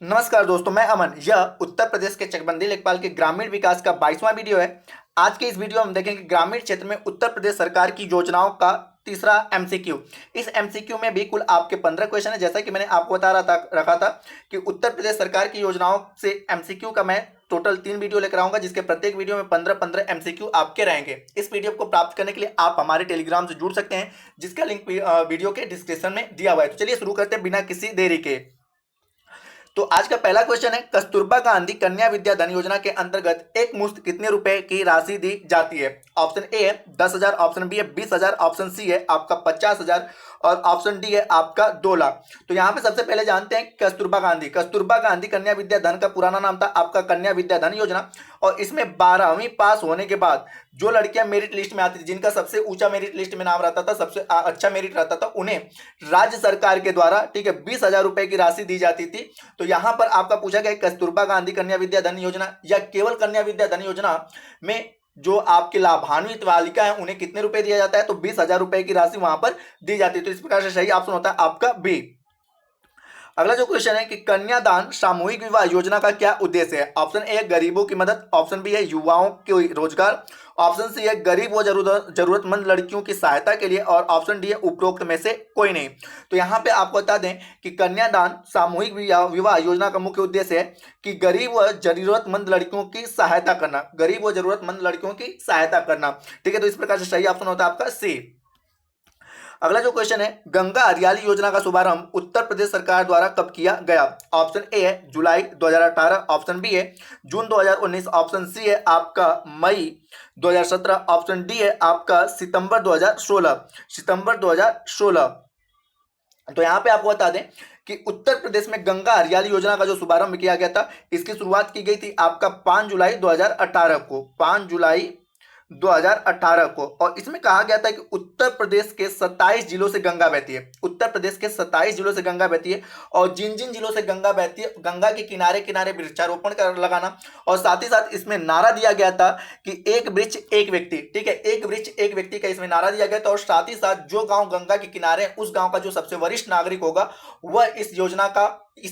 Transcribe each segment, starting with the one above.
नमस्कार दोस्तों, मैं अमन। यह उत्तर प्रदेश के चकबंदी लेखपाल के ग्रामीण विकास का 22वां वीडियो है। आज के इस वीडियो में हम देखेंगे ग्रामीण क्षेत्र में उत्तर प्रदेश सरकार की योजनाओं का तीसरा एमसीक्यू। इस एमसीक्यू में भी कुल आपके 15 क्वेश्चन है। जैसा कि मैंने आपको रखा था कि उत्तर प्रदेश सरकार की योजनाओं से एमसीक्यू का मैं टोटल 3 वीडियो लेकर आऊंगा, जिसके प्रत्येक वीडियो में 15-15 एमसीक्यू आपके रहेंगे। इस पीडीएफ को प्राप्त करने के लिए आप हमारे टेलीग्राम से जुड़ सकते हैं, जिसका लिंक वीडियो के डिस्क्रिप्शन में दिया हुआ है। तो चलिए शुरू करते हैं बिना किसी देरी के। तो आज का पहला क्वेश्चन है, कस्तूरबा गांधी कन्या विद्या धन योजना के अंतर्गत एक मुश्त कितने रुपए की राशि दी जाती है? ऑप्शन ए है 10,000, ऑप्शन बी है 20,000, ऑप्शन सी है आपका 50,000 और ऑप्शन डी है आपका 2 लाख। तो यहाँ पे सबसे पहले जानते हैं कस्तूरबा गांधी कन्या विद्या धन का पुराना नाम था आपका कन्या विद्या धन योजना। और इसमें 12वीं पास होने के बाद जो लड़कियां मेरिट लिस्ट में आती थी, जिनका सबसे ऊंचा मेरिट लिस्ट में नाम रहता था, सबसे अच्छा मेरिट रहता था, उन्हें राज्य सरकार के द्वारा 20,000 रुपए की राशि दी जाती थी। तो यहां पर आपका पूछा गया कस्तूरबा गांधी कन्या विद्या धन योजना या केवल कन्या विद्या धन योजना में जो आपके लाभान्वित बालिका है उन्हें कितने रुपए दिया जाता है? तो 20,000 रुपए की राशि वहां पर दी जाती है। तो इस प्रकार से सही ऑप्शन होता है आपका बी। अगला जो क्वेश्चन है कि कन्यादान सामूहिक विवाह योजना का क्या उद्देश्य है? ऑप्शन ए गरीबों की मदद, ऑप्शन बी है युवाओं के रोजगार, ऑप्शन सी है गरीब व जरूरतमंद लड़कियों की सहायता के लिए और ऑप्शन डी है उपरोक्त में से कोई नहीं। तो यहाँ पे आपको बता दें कि कन्यादान सामूहिक विवाह योजना का मुख्य उद्देश्य है कि गरीब व जरूरतमंद लड़कियों की सहायता करना, गरीब व जरूरतमंद लड़कियों की सहायता करना। ठीक है, तो इस प्रकार से सही ऑप्शन होता है आपका सी। अगला जो क्वेश्चन है, गंगा हरियाली योजना का शुभारंभ उत्तर प्रदेश सरकार द्वारा कब किया गया? ऑप्शन ए है जुलाई 2018, ऑप्शन बी है जून 2019, ऑप्शन सी है आपका मई 2017, ऑप्शन डी है आपका सितंबर 2016। तो यहाँ पे आपको बता दें कि उत्तर प्रदेश में गंगा हरियाली योजना का जो शुभारंभ किया गया था, इसकी शुरुआत की गई थी आपका 5 जुलाई 2018 को, 5 जुलाई 2018 को। और इसमें कहा गया था कि उत्तर प्रदेश के 27 जिलों से गंगा बहती है, उत्तर प्रदेश के 27 जिलों से गंगा बहती है। और जिन जिन जिलों से गंगा बहती है, गंगा के किनारे किनारे वृक्षारोपण कर लगाना। और साथ ही साथ इसमें नारा दिया गया था कि एक वृक्ष एक व्यक्ति। ठीक है, एक वृक्ष एक व्यक्ति का इसमें नारा दिया गया था। और साथ ही साथ जो गांव गंगा के किनारे है, उस गांव का जो सबसे वरिष्ठ नागरिक होगा वह इस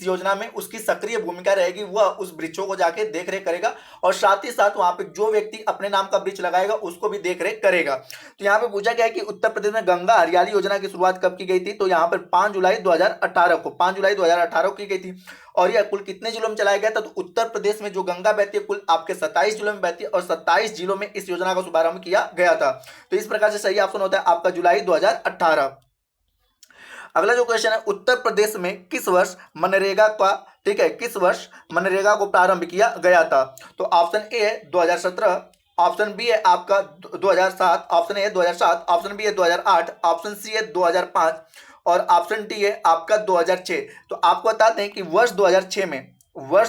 योजना में उसकी सक्रिय भूमिका रहेगी, वह उस वृक्षों को जाके देख रेख करेगा। और साथ ही साथ वहां पे जो व्यक्ति अपने नाम का वृक्ष लगाएगा उसको भी देख रेख करेगा। तो यहाँ पे पूछा गया है कि उत्तर प्रदेश में गंगा हरियाली योजना की शुरुआत कब की गई थी? तो यहाँ पर 5 जुलाई 2018 को, 5 जुलाई 2018 को की गई थी। और यह कुल कितने जिलों में चलाया गया था? तो उत्तर प्रदेश में जो गंगा बहती है कुल आपके 27 जिलों में बहती है और 27 जिलों में इस योजना का शुभारंभ किया गया था। तो इस प्रकार से सही ऑप्शन होता है आपका जुलाई 2018। अगला जो क्वेश्चन है, उत्तर प्रदेश में किस वर्ष मनरेगा का, ठीक है, किस वर्ष मनरेगा को प्रारंभ किया गया था? तो ऑप्शन ए है 2017, ऑप्शन बी है आपका 2007, ऑप्शन ए है 2007, ऑप्शन बी है 2008, ऑप्शन सी है 2005 और ऑप्शन डी है आपका 2006। तो आपको बताते हैं कि वर्ष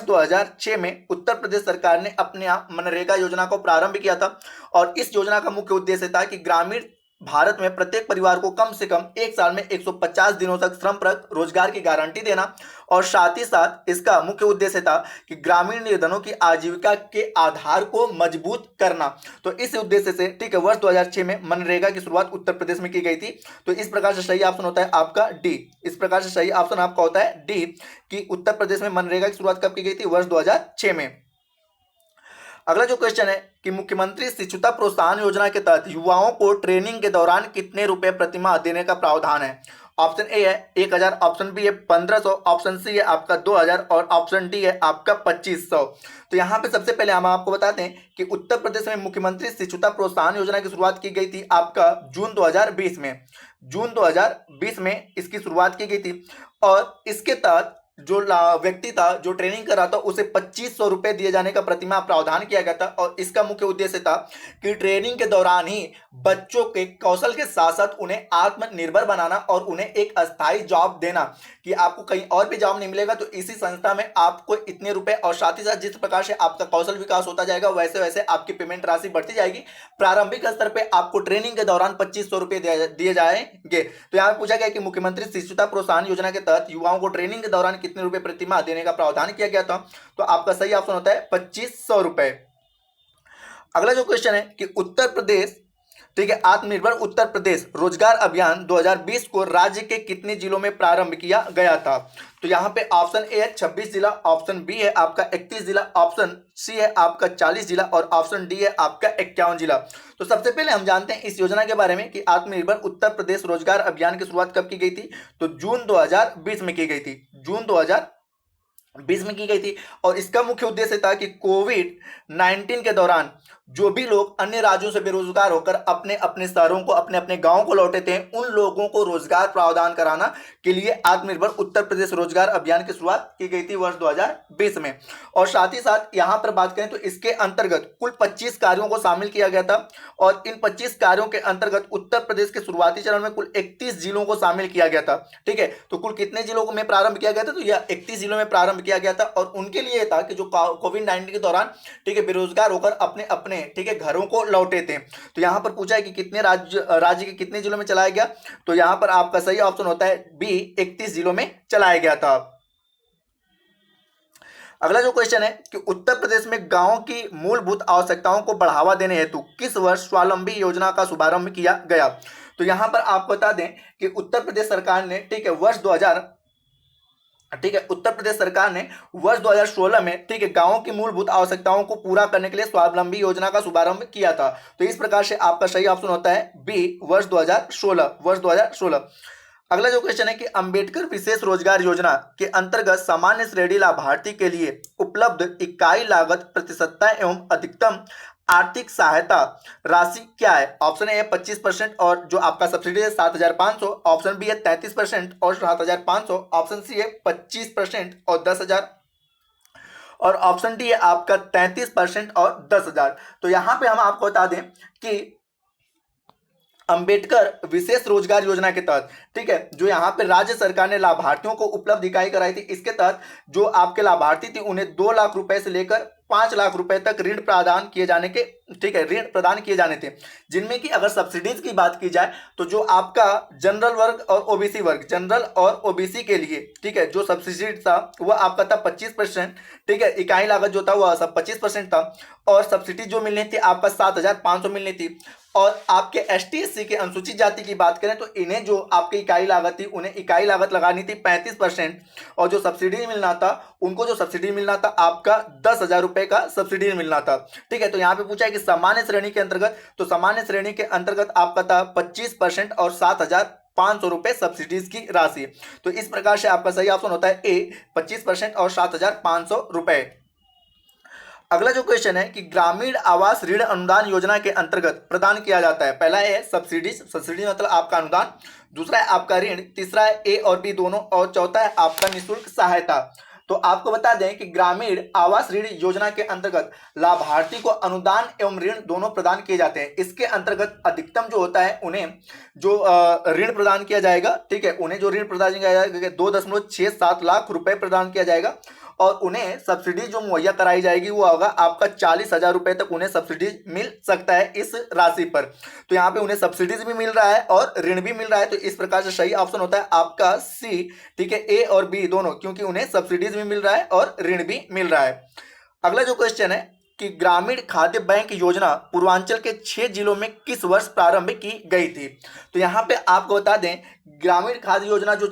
2006 में उत्तर प्रदेश सरकार ने अपने यहाँ मनरेगा योजना को प्रारंभ किया था। और इस योजना का मुख्य उद्देश्य था कि ग्रामीण भारत में प्रत्येक परिवार को कम से कम एक साल में 150 दिनों तक श्रमपरक रोजगार की गारंटी देना। और साथ ही साथ इसका मुख्य उद्देश्य था कि ग्रामीण निर्धनों की आजीविका के आधार को मजबूत करना। तो इस उद्देश्य से, ठीक है, वर्ष 2006 में मनरेगा की शुरुआत उत्तर प्रदेश में की गई थी। तो इस प्रकार से सही ऑप्शन होता है आपका डी। इस प्रकार से सही ऑप्शन आपका होता है डी कि उत्तर प्रदेश में मनरेगा की शुरुआत कब की गई थी? वर्ष 2006 में। अगला जो क्वेश्चन है कि मुख्यमंत्री शिशुता प्रोत्साहन योजना के तहत युवाओं को ट्रेनिंग के दौरान कितने रुपए प्रतिमाह देने का प्रावधान है? ऑप्शन ए है 1,000, ऑप्शन बी है 1,500, ऑप्शन सी है आपका 2,000 और ऑप्शन डी है आपका 2,500। तो यहाँ पे सबसे पहले हम आपको बताते हैं कि उत्तर प्रदेश में मुख्यमंत्री शिशुता प्रोत्साहन योजना की शुरुआत की गई थी आपका जून 2020 में, जून 2020 में इसकी शुरुआत की गई थी। और इसके तहत जो व्यक्ति था जो ट्रेनिंग कर रहा था उसे 2,500 रुपए दिए जाने का प्रतिमाह प्रावधान किया गया था। और इसका मुख्य उद्देश्य था कि ट्रेनिंग के दौरान ही बच्चों के कौशल के साथ साथ उन्हें आत्मनिर्भर बनाना और उन्हें एक अस्थायी जॉब देना कि आपको कहीं और भी जॉब नहीं मिलेगा तो इसी संस्था में आपको इतने रुपए, और साथ ही साथ जिस प्रकार से आपका कौशल विकास होता जाएगा वैसे वैसे आपकी पेमेंट राशि बढ़ती जाएगी। प्रारंभिक स्तर पर आपको ट्रेनिंग के दौरान 2,500 रुपए दिए जाएंगे। तो यहाँ पूछा गया कि मुख्यमंत्री शिशुता प्रोत्साहन योजना के तहत युवाओं को ट्रेनिंग के दौरान कितने रुपए प्रतिमाह देने का प्रावधान किया गया था? तो आपका सही ऑप्शन होता है 2,500 रुपए। अगला जो क्वेश्चन है कि उत्तर प्रदेश ठीक है, आत्मनिर्भर उत्तर प्रदेश रोजगार अभियान 2020 को राज्य के कितने जिलों में प्रारंभ किया गया था? तो यहाँ पे ऑप्शन ए है 26 जिला, ऑप्शन बी है आपका 31 जिला, ऑप्शन सी है आपका 40 जिला और ऑप्शन डी है आपका 51 जिला। तो सबसे पहले हम जानते हैं इस योजना के बारे में कि आत्मनिर्भर उत्तर प्रदेश रोजगार अभियान की शुरुआत कब की गई थी? तो जून 2020 में की गई थी, जून 2020 में की गई थी। और इसका मुख्य उद्देश्य था कि कोविड-19 के दौरान जो भी लोग अन्य राज्यों से बेरोजगार होकर अपने अपने शहरों को, अपने अपने गांवों को लौटे थे, उन लोगों को रोजगार प्रावधान कराना के लिए आत्मनिर्भर उत्तर प्रदेश रोजगार अभियान की शुरुआत की गई थी वर्ष 2020 में। और साथ ही साथ यहां पर बात करें तो इसके अंतर्गत कुल 25 कार्यों को शामिल किया गया था। और इन 25 कार्यों के अंतर्गत उत्तर प्रदेश के शुरुआती चरण में कुल 31 जिलों को शामिल किया गया था। ठीक है, तो कुल कितने जिलों में प्रारंभ किया गया था? तो यह 31 जिलों में प्रारंभ किया गया था। और उनके लिए था कि जो कोविड-19 के दौरान ठीक है बेरोजगार होकर अपने अपने ठीक है घरों को लौटे थे। तो यहां पर पूछा है कि कितने राज्य के कितने जिलों में चलाया गया? तो यहां पर आपका सही ऑप्शन होता है बी, 31 जिलों में चलाया गया था। अगला जो क्वेश्चन है कि उत्तर प्रदेश में गांवों की मूलभूत आवश्यकताओं को बढ़ावा देने हेतु किस वर्ष स्वावलंबी योजना का शुभारंभ किया गया? तो यहां पर आप बता दें कि उत्तर प्रदेश सरकार ने उत्तर प्रदेश सरकार ने वर्ष 2016 में ठीक है गांवों की मूलभूत आवश्यकताओं को पूरा करने के लिए स्वावलंबी योजना का शुभारंभ किया था। तो इस प्रकार से आपका सही ऑप्शन होता है बी, वर्ष 2016। अगला जो क्वेश्चन है कि अंबेडकर विशेष रोजगार योजना के अंतर्गत सामान्य श्रेणी लाभार्थी के लिए उपलब्ध इकाई लागत प्रतिशतता एवं अधिकतम आर्थिक सहायता राशि क्या है? ऑप्शन ए है 25% और जो आपका सब्सिडी है 7,500, ऑप्शन बी है 33% और 7,500, ऑप्शन सी है 25% और 10,000 और ऑप्शन डी है आपका 33% और 10,000। तो यहां पे हम आपको बता दें कि अंबेडकर विशेष रोजगार योजना के तहत ठीक है जो यहाँ पे राज्य सरकार ने लाभार्थियों को उपलब्ध इकाई कराई थी, इसके तहत जो आपके लाभार्थी थी उन्हें 2 लाख रुपए से लेकर 5 लाख रुपए तक ऋण प्रदान किए जाने के ठीक है ऋण प्रदान किए जाने थे। जिनमें कि अगर सब्सिडीज की बात की जाए तो जो आपका जनरल वर्ग और ओबीसी वर्ग, जनरल और ओबीसी के लिए ठीक है जो सब्सिडी था वह आपका था 25%। ठीक है, इकाई लागत जो था वह सब 25% था और सब्सिडी जो मिलनी थी आपका 7,500 मिलनी थी। और आपके एसटी एससी के अनुसूचित जाति की बात करें तो इन्हें जो आपकी इकाई लागत थी उन्हें इकाई लागत लगानी थी 35% और जो सब्सिडी मिलना था उनको जो सब्सिडी मिलना था आपका 10,000 रुपए का सब्सिडी मिलना था। ठीक है, तो यहाँ पे पूछा है कि सामान्य श्रेणी के अंतर्गत, तो सामान्य श्रेणी के अंतर्गत आपका था 25% और 7,500 रुपए सब्सिडीज की राशि। तो इस प्रकार से आपका सही ऑप्शन होता है ए, 25% और 7,500 रुपए। अगला जो क्वेश्चन है कि ग्रामीण आवास ऋण अनुदान योजना के अंतर्गत प्रदान किया जाता है। पहला है सब्सिडी मतलब आपका अनुदान, दूसरा है आपका ऋण, तीसरा है ए और बी दोनों और चौथा है आपका निःशुल्क सहायता। तो आपको बता दें कि ग्रामीण आवास ऋण योजना के अंतर्गत लाभार्थी को अनुदान एवं ऋण दोनों प्रदान किए जाते हैं। इसके अंतर्गत अधिकतम जो होता है उन्हें जो ऋण प्रदान किया जाएगा ठीक है उन्हें जो ऋण प्रदान किया जाएगा 2.67 लाख रुपए प्रदान किया जाएगा और उन्हें सब्सिडी जो मुहैया कराई जाएगी वो होगा आपका 40,000 रुपए तक उन्हें सब्सिडी मिल सकता है इस राशि पर। तो यहाँ पे उन्हें सब्सिडीज भी मिल रहा है और ऋण भी मिल रहा है। तो इस प्रकार से सही ऑप्शन होता है आपका सी, ठीक है, ए और बी दोनों, क्योंकि उन्हें सब्सिडीज भी मिल रहा है और ऋण भी मिल रहा है। अगला जो क्वेश्चन है कि ग्रामीण खाद्य बैंक योजना पूर्वांचल के 6 जिलों में किस वर्ष प्रारंभ की गई थी? तो यहाँ पे आपको बता दें ग्रामीण खाद्य योजना जो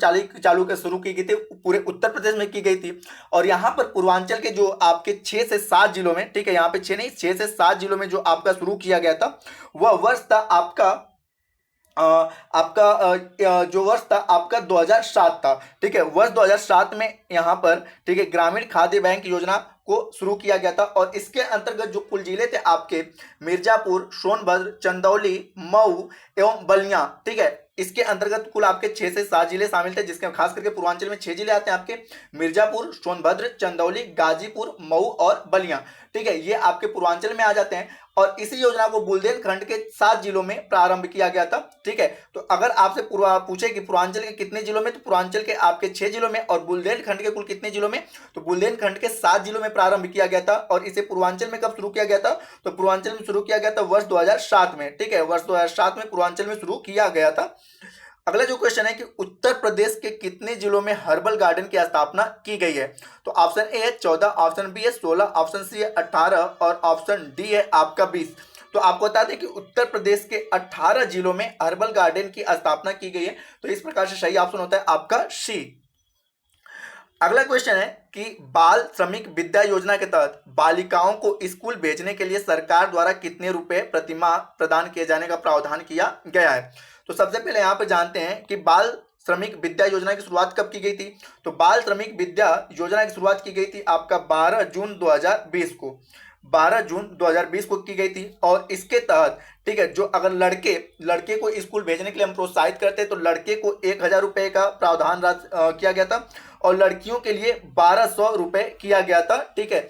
शुरू की गई थी पूरे उत्तर प्रदेश में की गई थी और यहाँ पर पूर्वांचल के जो आपके 6 से 7 जिलों में ठीक है यहाँ पे 6 नहीं 6 से 7 जिलों में जो आपका शुरू किया गया था वह वर्ष था जो वर्ष था आपका 2007 था। ठीक है, वर्ष 2007 में यहाँ पर ठीक है ग्रामीण खाद्य बैंक योजना को शुरू किया गया था और इसके अंतर्गत जो कुल जिले थे आपके मिर्जापुर, सोनभद्र, चंदौली, मऊ एवं बलिया ठीक है इसके अंतर्गत कुल आपके 6 से 7 जिले शामिल थे, जिसके खास करके पूर्वांचल में 6 जिले आते हैं आपके मिर्जापुर, सोनभद्र, चंदौली, गाजीपुर, मऊ और बलिया। ठीक है, ये आपके पूर्वांचल में आ जाते हैं और इसी योजना को बुंदेलखंड के 7 जिलों में प्रारंभ किया गया था। ठीक है, तो अगर आपसे पूछे कि पूर्वांचल के कितने जिलों में, तो पूर्वांचल के आपके 6 जिलों में और बुंदेलखंड के कुल कितने जिलों में, तो बुंदेलखंड के 7 जिलों में प्रारंभ किया गया था। और इसे पूर्वांचल में कब शुरू किया गया था? तो पूर्वांचल में शुरू किया गया था वर्ष 2007 में। ठीक है, वर्ष 2007 में पूर्वांचल में शुरू किया गया था। अगला जो क्वेश्चन है कि उत्तर प्रदेश के कितने जिलों में हर्बल गार्डन की स्थापना की गई है? तो ऑप्शन ए है 14, ऑप्शन बी है 16, ऑप्शन सी है 18 और ऑप्शन डी है आपका 20। तो आपको बता दें कि उत्तर प्रदेश के 18 जिलों में हर्बल गार्डन की स्थापना की गई है। तो इस प्रकार से सही ऑप्शन होता है आपका सी। अगला क्वेश्चन है कि बाल श्रमिक विद्या योजना के तहत बालिकाओं को स्कूल भेजने के लिए सरकार द्वारा कितने रुपए प्रतिमाह प्रदान किए जाने का प्रावधान किया गया है। तो सबसे पहले यहाँ पे जानते हैं कि बाल श्रमिक विद्या योजना की शुरुआत कब की गई थी। तो बाल श्रमिक विद्या योजना की शुरुआत की गई थी आपका 12 जून 2020 को, 12 जून 2020 को की गई थी। और इसके तहत ठीक है, जो अगर लड़के को स्कूल भेजने के लिए हम प्रोत्साहित करते हैं तो लड़के को 1000 रुपये का प्रावधान किया गया था और लड़कियों के लिए 1200 रुपये किया गया था। ठीक है,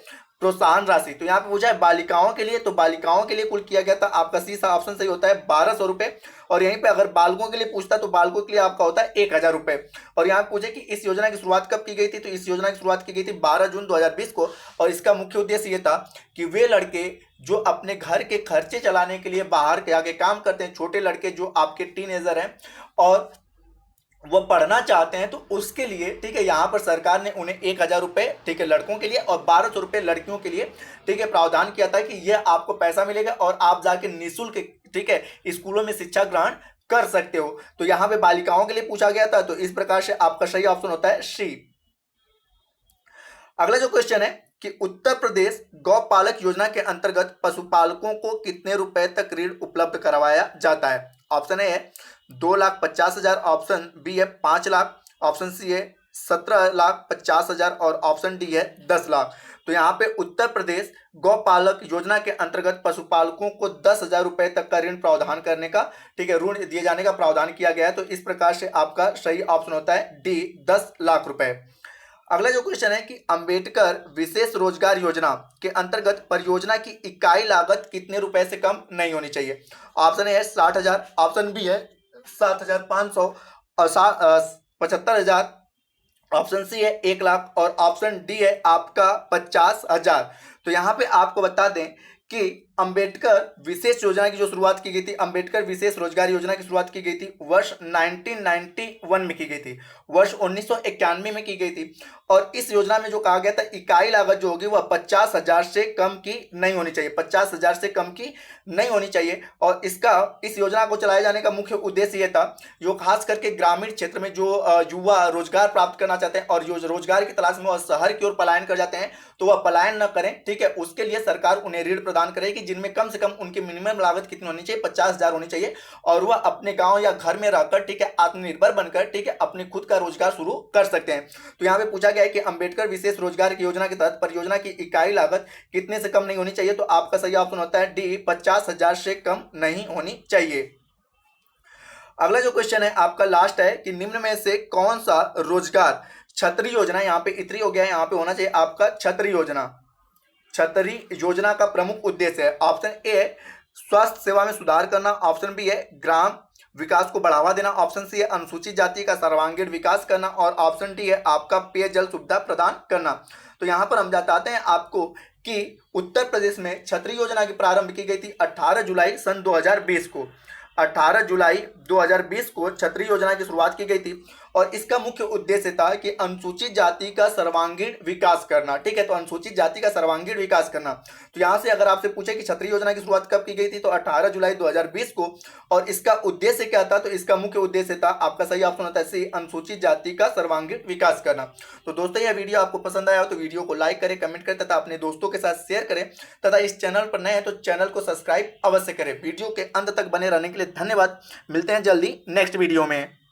प्रोत्साहन राशि। तो यहाँ पे पूछा है बालिकाओं के लिए, तो बालिकाओं के लिए कुल किया गया था आपका सी ऑप्शन सही होता है 1200 रुपये। और यहीं पे अगर बालकों के लिए पूछता तो बालकों के लिए आपका होता है 1000 रुपये। और यहाँ पूछे कि इस योजना की शुरुआत कब की गई थी। तो इस योजना की शुरुआत की गई थी 12 जून 2020 को। और इसका मुख्य उद्देश्य ये था कि वे लड़के जो अपने घर के खर्चे चलाने के लिए बाहर के आगे काम करते हैं, छोटे लड़के जो आपके टीनेजर हैं और वो पढ़ना चाहते हैं, तो उसके लिए ठीक है यहाँ पर सरकार ने उन्हें 1000 रुपये ठीक है लड़कों के लिए और 1200 रुपये लड़कियों के लिए ठीक है प्रावधान किया था कि यह आपको पैसा मिलेगा और आप जाके निःशुल्क ठीक है स्कूलों में शिक्षा ग्रहण कर सकते हो। तो यहाँ पे बालिकाओं के लिए पूछा गया था। तो इस प्रकार से आपका सही ऑप्शन होता है सी। अगला जो क्वेश्चन है कि उत्तर प्रदेश गौपालक योजना के अंतर्गत पशुपालकों को कितने रुपए तक ऋण उपलब्ध करवाया जाता है। ऑप्शन ए है 2,50,000, ऑप्शन बी है 5 लाख, ऑप्शन सी है 17,50,000 और ऑप्शन डी है 10 लाख। तो यहाँ पे उत्तर प्रदेश गौपालक योजना के अंतर्गत पशुपालकों को 10,000 रुपए तक का ऋण प्रावधान करने का ठीक है ऋण दिए जाने का प्रावधान किया गया है। तो इस प्रकार से आपका सही ऑप्शन होता है डी 10 लाख रुपए। अगला जो क्वेश्चन है कि अंबेडकर विशेष रोजगार योजना के अंतर्गत परियोजना की इकाई लागत कितने रुपए से कम नहीं होनी चाहिए। ऑप्शन ए है 60,000, ऑप्शन बी है 7,500 और 75,000, ऑप्शन सी है 1 लाख और ऑप्शन डी है आपका 50,000। तो यहाँ पे आपको बता दें कि अंबेडकर विशेष योजना की जो शुरुआत की गई थी, अंबेडकर विशेष रोजगार योजना की शुरुआत की गई थी वर्ष 1991 में की गई थी, वर्ष 1991 में की गई थी। और इस योजना में जो कहा गया था इकाई लागत जो होगी वह 50,000 से कम की नहीं होनी चाहिए, 50,000 से कम की नहीं होनी चाहिए। और इस योजना को चलाए जाने का मुख्य उद्देश्य ये था जो खास करके ग्रामीण क्षेत्र में जो युवा रोजगार प्राप्त करना चाहते हैं और जो रोजगार की तलाश में वह शहर की ओर पलायन कर जाते हैं तो वह पलायन न करें। ठीक है, उसके लिए सरकार उन्हें ऋण प्रदान करेगी जिनमें कम से कम उनकी मिनिमम लागत कितनी होनी चाहिए, 50,000 होनी चाहिए और वह अपने गांव या घर में रहकर ठीक है आत्मनिर्भर बनकर ठीक है अपने खुद का रोजगार शुरू कर सकते हैं। तो यहाँ पे पूछा गया है कि अंबेडकर विशेष रोजगार की योजना के तहत परियोजना की इकाई लागत कितने से कम नहीं होनी चाहिए। तो आपका सही ऑप्शन होता है डी 50,000 से कम नहीं होनी चाहिए। अगला जो क्वेश्चन है आपका लास्ट है कि निम्न में से कौन सा रोजगार छतरी योजना, यहाँ पे इतरी हो गया है, यहाँ पे होना चाहिए आपका छतरी योजना, छतरी योजना का प्रमुख उद्देश्य है। ऑप्शन ए है स्वास्थ्य सेवा में सुधार करना, ऑप्शन बी है ग्राम विकास को बढ़ावा देना, ऑप्शन सी है अनुसूचित जाति का सर्वांगीण विकास करना और ऑप्शन डी है आपका पेयजल सुविधा प्रदान करना। तो यहाँ पर हम बताते हैं आपको कि उत्तर प्रदेश में छतरी योजना की प्रारंभ की गई थी 18 जुलाई सन 2020 को, 18 जुलाई 2020 को छतरी योजना की शुरुआत की गई थी और इसका मुख्य उद्देश्य था कि अनुसूचित जाति का सर्वांगीण विकास करना। ठीक है, तो अनुसूचित जाति का सर्वांगीण विकास करना। तो यहाँ से अगर आपसे पूछे कि छतरी योजना की शुरुआत कब की गई थी तो 18 जुलाई 2020 को और इसका उद्देश्य क्या था। तो इसका मुख्य उद्देश्य था आपका सही ऑप्शन होता है सी अनुसूचित जाति का सर्वांगीण विकास करना। तो दोस्तों यह वीडियो आपको पसंद आया हो तो वीडियो को लाइक करें, कमेंट करें तथा अपने दोस्तों के साथ शेयर करें तथा इस चैनल पर नए हैं तो चैनल को सब्सक्राइब अवश्य करें। वीडियो के अंत तक बने रहने के लिए धन्यवाद। मिलते हैं जल्दी नेक्स्ट वीडियो में।